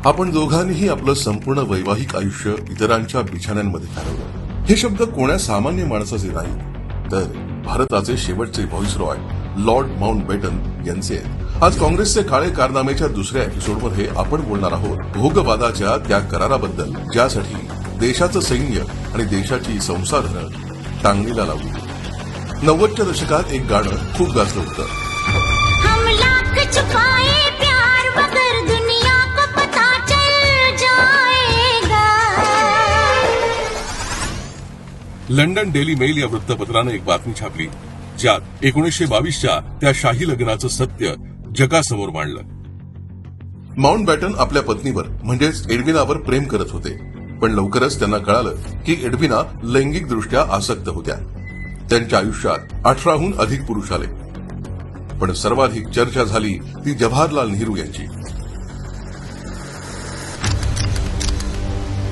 आपण दोघांनीही आपलं संपूर्ण वैवाहिक आयुष्य इतरांच्या बिछाण्यांमध्ये घालवलं. हे शब्द कोण्या सामान्य माणसाचे नाही, तर भारताचे शेवटचे व्हाईसरॉय लॉर्ड माउंटबॅटन यांचे आहेत. आज काँग्रेसचे काळे कारनामेच्या दुसऱ्या एपिसोडमध्ये आपण बोलणार आहोत भोगवादाच्या त्या कराराबद्दल, ज्यासाठी देशाचं सैन्य आणि देशाची संसाधनं टांगणीला लावली. 90च्या दशकात एक गाणं खूप गाजलं होतं. हम लाख छुपाए प्यार मगर दुनिया को पता चल जाएगा. लंडन डेली मेल या वृत्तपत्रानं एक बातमी छापली, ज्यात 1922च्या त्या शाही लग्नाचं सत्य जगासमोर मांडलं. माउंटबॅटन आपल्या पत्नीवर म्हणजेच एडविनावर प्रेम करत होते, पण लवकरच त्यांना कळालं की एडविना लैंगिकदृष्ट्या आसक्त होत्या. त्यांच्या आयुष्यात 18हून अधिक पुरुष आले, पण सर्वाधिक चर्चा झाली ती जवाहरलाल नेहरू यांची.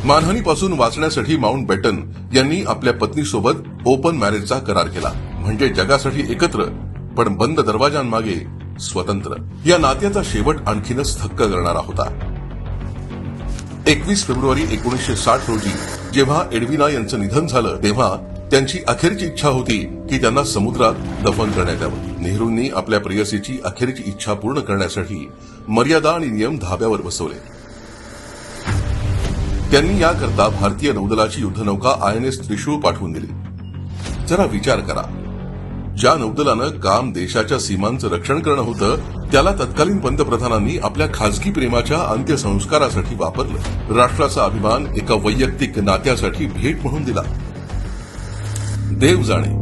मानहानीपासून वाचण्यासाठी माउंटबॅटन यांनी आपल्या पत्नीसोबत ओपन मॅरेजचा करार केला, म्हणजे जगासाठी एकत्र पण बंद दरवाजांमागे स्वतंत्र. या नात्याचा शेवट आणखीनच थक्क करणारा होता. 21 फेब्रुवारी 1960 रोजी जेव्हा एडविना यांचं निधन झालं, तेव्हा त्यांची अखेरची इच्छा होती की त्यांना समुद्रात दफन करण्यात यावं. नेहरूंनी आपल्या प्रेयसीची अखेरची इच्छा पूर्ण करण्यासाठी मर्यादा आणि नियम धाब्यावर बसवले. त्यांनी याकरता भारतीय नौदलाची युद्धनौका INS त्रिशूळ पाठवून दिली. जरा विचार करा, ज्या नौदलानं काम देशाच्या सीमांचं रक्षण करणं होतं, त्याला तत्कालीन पंतप्रधानांनी आपल्या खासगी प्रेमाच्या अंत्यसंस्कारासाठी वापरलं. राष्ट्राचा अभिमान एका वैयक्तिक नात्यासाठी भेट म्हणून दिला. देव जाणे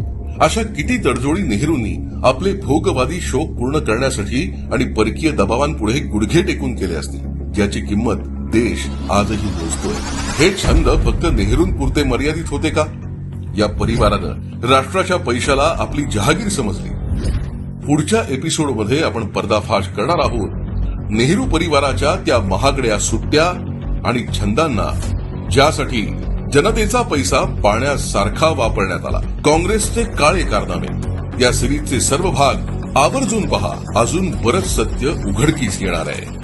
अशा किती तडजोडी नेहरूंनी आपले भोगवादी शोक पूर्ण करण्यासाठी आणि परकीय दबावांपुढे गुडघे टेकून केले असतील, ज्याची किंमत देश आजही मोजतोय. हे छंद फक्त नेहरूंपुरते मर्यादित होते का? या परिवारानं राष्ट्राच्या पैशाला आपली जहागीर समजली. पुढच्या एपिसोडमध्ये आपण पर्दाफाश करणार आहोत नेहरू परिवाराच्या त्या महागड्या सुट्ट्या आणि छंदांना, ज्यासाठी जनतेचा पैसा पाण्यासारखा वापरण्यात आला. काँग्रेसचे काळे कारनामे या सिरीजचे सर्व भाग आवर्जून पहा. अजून बरंच सत्य उघडकीस येणार आहे.